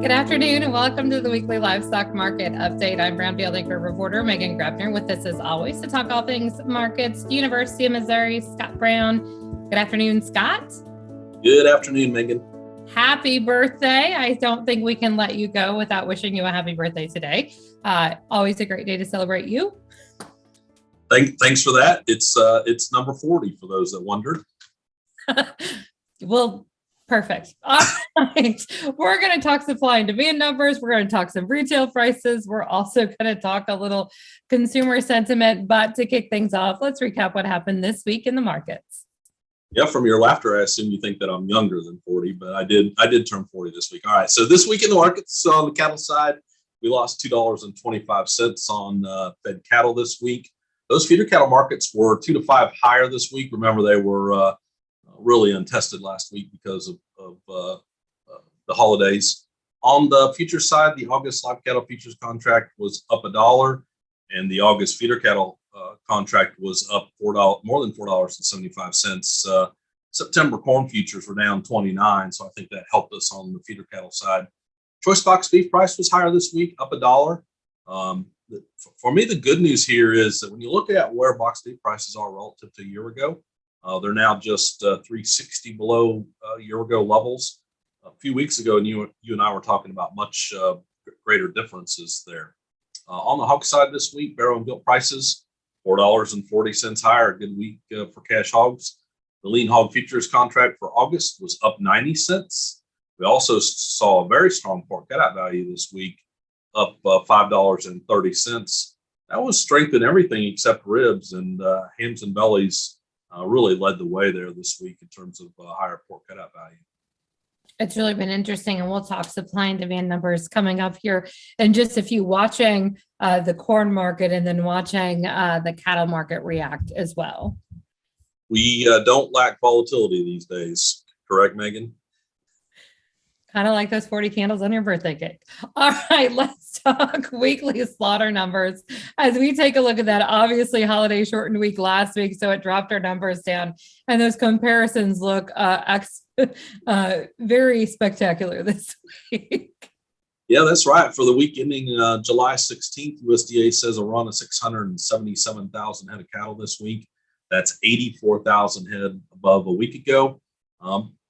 Good afternoon and welcome to the weekly livestock market update. I'm Brownfield Anchor reporter Megan Grabner with us as always to talk all things markets. University of Missouri, Scott Brown. Good afternoon, Scott. Good afternoon, Megan. Happy birthday. I don't think we can let you go without wishing you a happy birthday today. Always a great day to celebrate you. Thanks for that. It's number 40 for those that wondered. Well, perfect. All right. We're going to talk supply and demand numbers. We're going to talk some retail prices. We're also going to talk a little consumer sentiment. But to kick things off, let's recap what happened this week in the markets. Yeah, from your laughter, I assume you think that I'm younger than 40, but I did turn 40 this week. All right. So this week in the markets on the cattle side, we lost $2.25 on fed cattle this week. Those feeder cattle markets were 2 to 5 higher this week. Remember, they were really untested last week because of the holidays. On the future side, the August live cattle futures contract was up $1, and the August feeder cattle contract was up $4, more than $4.75. September corn futures were down 29, so I think that helped us on the feeder cattle side. Choice box beef price was higher this week, up $1. For me, the good news here is that when you look at where box beef prices are relative to a year ago, they're now just $3.60 below year ago levels. A few weeks ago, and you and I were talking about much greater differences there. On the hog side this week, barrow and gilt prices $4.40 higher. A good week for cash hogs. The lean hog futures contract for August was up 90 cents. We also saw a very strong pork cutout value this week, up $5.30. That was strength in everything except ribs, and hams and bellies really led the way there this week in terms of higher pork cutout value. It's really been interesting, and we'll talk supply and demand numbers coming up here in just a few, watching the corn market and then watching the cattle market react as well. We don't lack volatility these days, correct, Megan? Kind of like those 40 candles on your birthday cake. All right, let's talk weekly slaughter numbers as we take a look at that. Obviously, holiday shortened week last week, so it dropped our numbers down. And those comparisons look very spectacular this week. Yeah, that's right. For the week ending July 16th, USDA says a run of 677,000 head of cattle this week. That's 84,000 head above a week ago.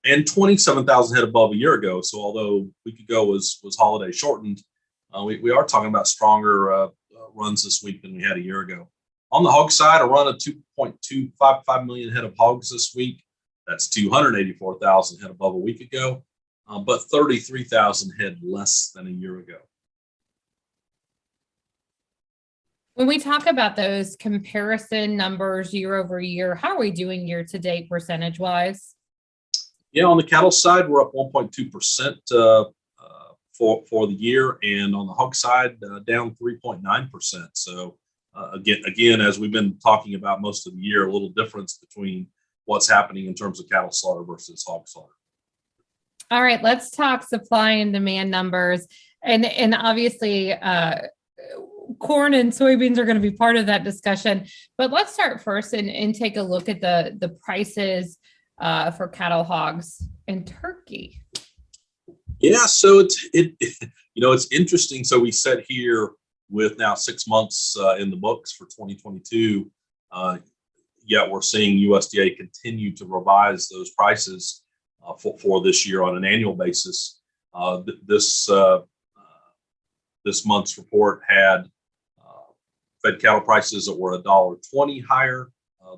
And 27,000 head above a year ago. So although a week ago was holiday shortened, we are talking about stronger runs this week than we had a year ago. On the hog side, a run of 2.255 million head of hogs this week. That's 284,000 head above a week ago, but 33,000 head less than a year ago. When we talk about those comparison numbers year over year, how are we doing year to date percentage wise? Yeah, on the cattle side, we're up 1.2% for the year, and on the hog side, down 3.9%. So again, as we've been talking about most of the year, a little difference between what's happening in terms of cattle slaughter versus hog slaughter. All right, let's talk supply and demand numbers, and obviously corn and soybeans are going to be part of that discussion. But let's start first and take a look at the prices for cattle, hogs, and turkey. Yeah, so it's interesting. So we sit here with now 6 months in the books for 2022. Yet we're seeing USDA continue to revise those prices for this year on an annual basis. This month's report had fed cattle prices that were $1.20 higher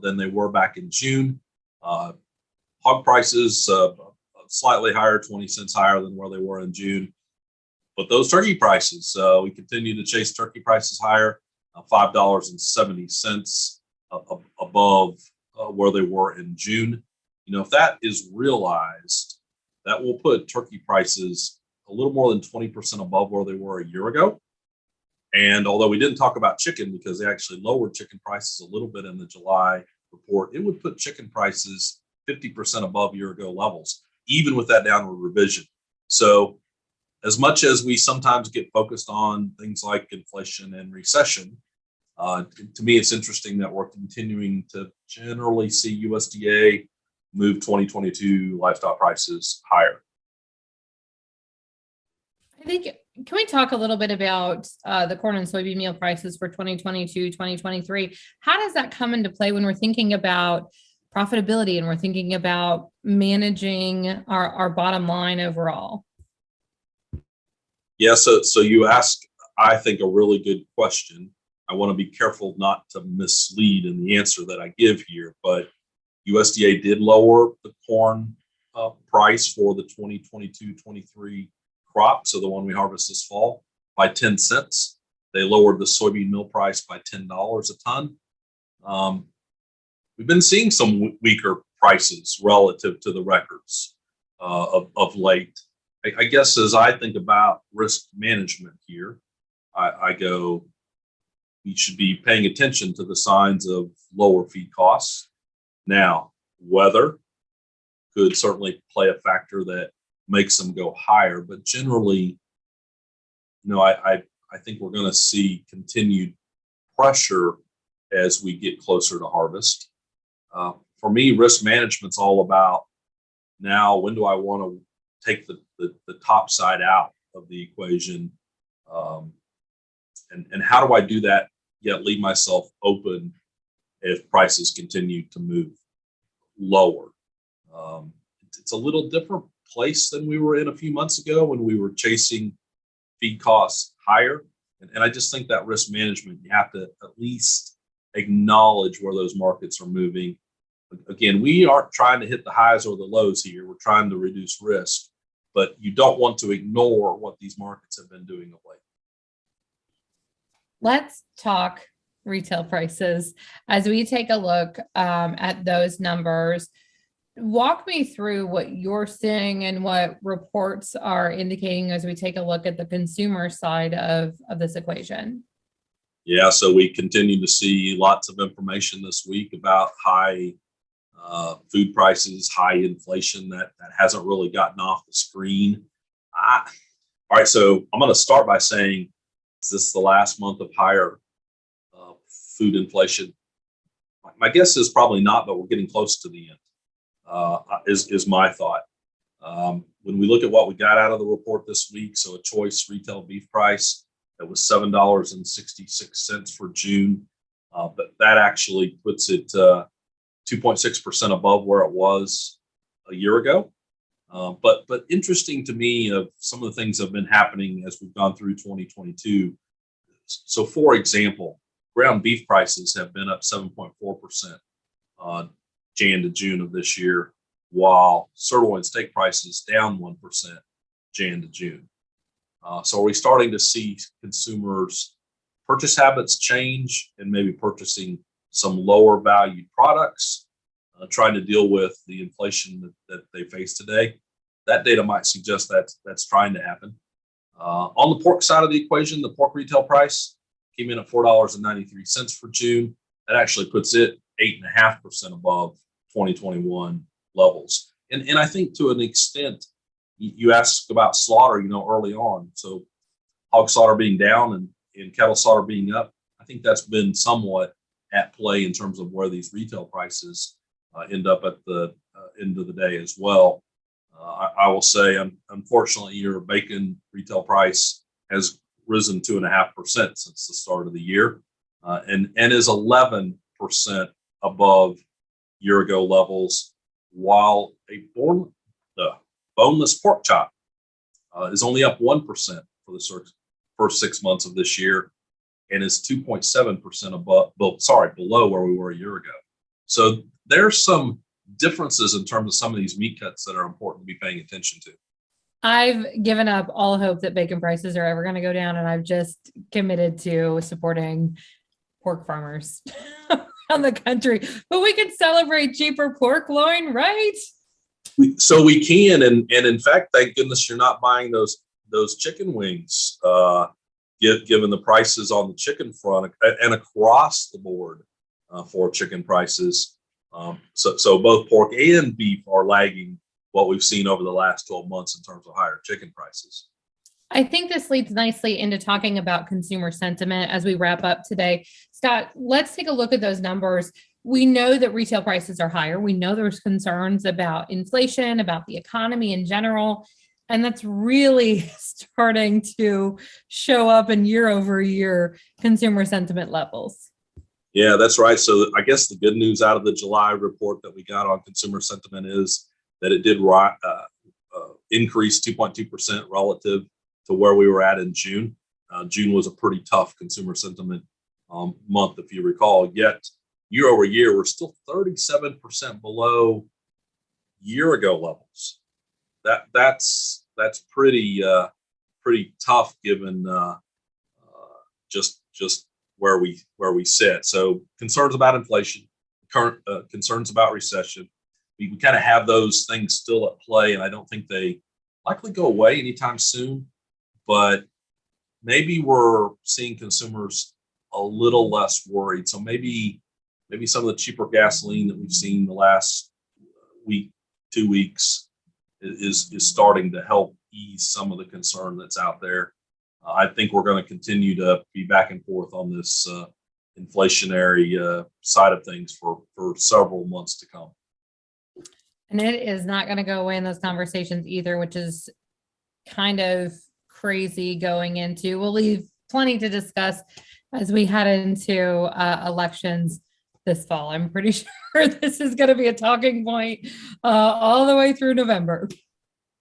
than they were back in June. Hog prices slightly higher, 20 cents higher than where they were in June. But those turkey prices, we continue to chase turkey prices higher, $5.70 above where they were in June. You know, if that is realized, that will put turkey prices a little more than 20% above where they were a year ago. And although we didn't talk about chicken because they actually lowered chicken prices a little bit in the July report, it would put chicken prices 50% above year ago levels, even with that downward revision. So as much as we sometimes get focused on things like inflation and recession, to me, it's interesting that we're continuing to generally see USDA move 2022 livestock prices higher. I think, can we talk a little bit about the corn and soybean meal prices for 2022, 2023? How does that come into play when we're thinking about profitability and we're thinking about managing our bottom line overall? Yeah, so you ask, I think, a really good question. I want to be careful not to mislead in the answer that I give here, but USDA did lower the corn price for the 2022-23 crop, so the one we harvest this fall, by 10 cents. They lowered the soybean meal price by $10 a ton. We've been seeing some weaker prices relative to the records of late. I guess as I think about risk management here, I go, we should be paying attention to the signs of lower feed costs. Now, weather could certainly play a factor that makes them go higher, but generally, I think we're going to see continued pressure as we get closer to harvest. For me, risk management's all about, now, when do I want to take the top side out of the equation, and how do I do that yet leave myself open if prices continue to move lower? It's a little different place than we were in a few months ago when we were chasing feed costs higher, and I just think that risk management, you have to at least acknowledge where those markets are moving. Again, we aren't trying to hit the highs or the lows here. We're trying to reduce risk, but you don't want to ignore what these markets have been doing of late. Let's talk retail prices. As we take a look at those numbers, walk me through what you're seeing and what reports are indicating as we take a look at the consumer side of this equation. Yeah, so we continue to see lots of information this week about high food prices, high inflation that hasn't really gotten off the screen. All right, so I'm going to start by saying, is this the last month of higher food inflation? My guess is probably not, but we're getting close to the end, is my thought. When we look at what we got out of the report this week, so a choice retail beef price that was $7.66 for June, but that actually puts it 2.6% above where it was a year ago. But interesting to me of some of the things that have been happening as we've gone through 2022. So for example, ground beef prices have been up 7.4% Jan to June of this year, while sirloin steak prices down 1% Jan to June. So are we starting to see consumers' purchase habits change and maybe purchasing some lower valued products, trying to deal with the inflation that they face today? That data might suggest that's trying to happen. On the pork side of the equation, the pork retail price came in at $4.93 for June. That actually puts it 8.5% above 2021 levels. And I think to an extent, you asked about slaughter, early on. So hog slaughter being down and cattle slaughter being up, I think that's been somewhat at play in terms of where these retail prices end up at the end of the day as well. I will say, unfortunately, your bacon retail price has risen 2.5% since the start of the year, and is 11% above year-ago levels, while a boneless pork chop is only up 1% for the first 6 months of this year, and is 2.7% below where we were a year ago. So there's some differences in terms of some of these meat cuts that are important to be paying attention to. I've given up all hope that bacon prices are ever going to go down, and I've just committed to supporting pork farmers around the country. But we can celebrate cheaper pork loin, right? So we can, and in fact, thank goodness you're not buying those chicken wings, given the prices on the chicken front and across the board for chicken prices. So both pork and beef are lagging what we've seen over the last 12 months in terms of higher chicken prices. I think this leads nicely into talking about consumer sentiment as we wrap up today. Scott, let's take a look at those numbers. We know that retail prices are higher. We know there's concerns about inflation, about the economy in general. And that's really starting to show up in year over year consumer sentiment levels. Yeah, that's right. So I guess the good news out of the July report that we got on consumer sentiment is that it did increase 2.2% relative to where we were at in June. June was a pretty tough consumer sentiment month, if you recall. Yet year over year, we're still 37% below year ago levels. That's pretty tough given just where we sit. So concerns about inflation, current concerns about recession. We kind of have those things still at play, and I don't think they likely go away anytime soon. But maybe we're seeing consumers a little less worried. So maybe some of the cheaper gasoline that we've seen the last week, 2 weeks is starting to help ease some of the concern that's out there. I think we're going to continue to be back and forth on this inflationary side of things for several months to come. And it is not going to go away in those conversations either, which is kind of crazy going into. We'll leave plenty to discuss as we head into elections this fall. I'm pretty sure this is going to be a talking point all the way through November.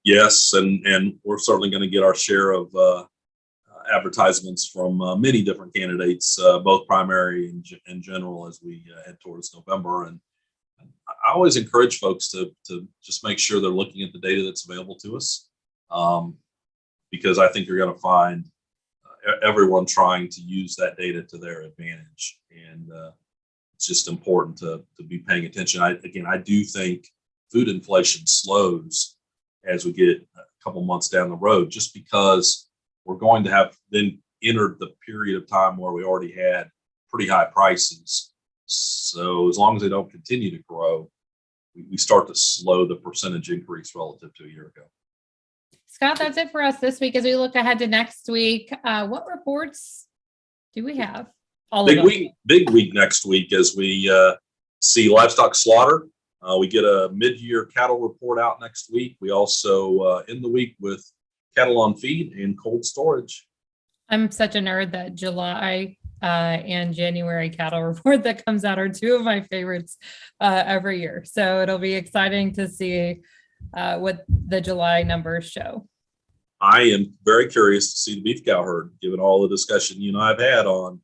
Yes, and we're certainly going to get our share of advertisements from many different candidates, both primary and general, as we head towards November. And I always encourage folks to just make sure they're looking at the data that's available to us, because I think you're going to find everyone trying to use that data to their advantage. And it's just important to be paying attention. I do think food inflation slows as we get a couple months down the road, just because we're going to have then entered the period of time where we already had pretty high prices. So as long as they don't continue to grow, we start to slow the percentage increase relative to a year ago. Scott, that's it for us this week. As we look ahead to next week, what reports do we have? Big week next week as we see livestock slaughter. We get a mid-year cattle report out next week. We also end the week with cattle on feed and cold storage. I'm such a nerd that July and January cattle report that comes out are two of my favorites every year. So it'll be exciting to see what the July numbers show. I am very curious to see the beef cow herd, given all the discussion you and I have had on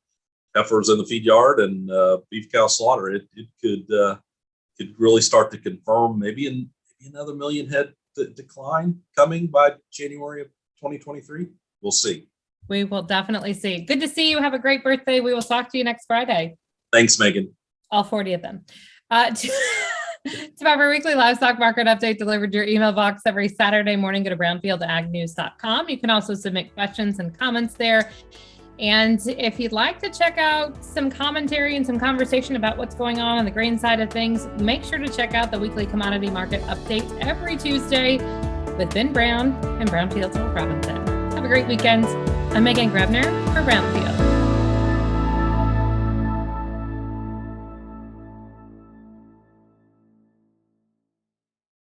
heifers in the feed yard and beef cow slaughter. It could really start to confirm maybe another million head decline coming by January of 2023. We'll see. We will definitely see. Good to see you. Have a great birthday. We will talk to you next Friday. Thanks, Megan. All 40 of them. It's about our weekly livestock market update delivered to your email box every Saturday morning. Go to brownfieldaagnews.com. You can also submit questions and comments there. And if you'd like to check out some commentary and some conversation about what's going on the grain side of things, make sure to check out the weekly commodity market update every Tuesday with Ben Brown and Brownfield Robinson. Have a great weekend. I'm Megan Grebner for Brownfield.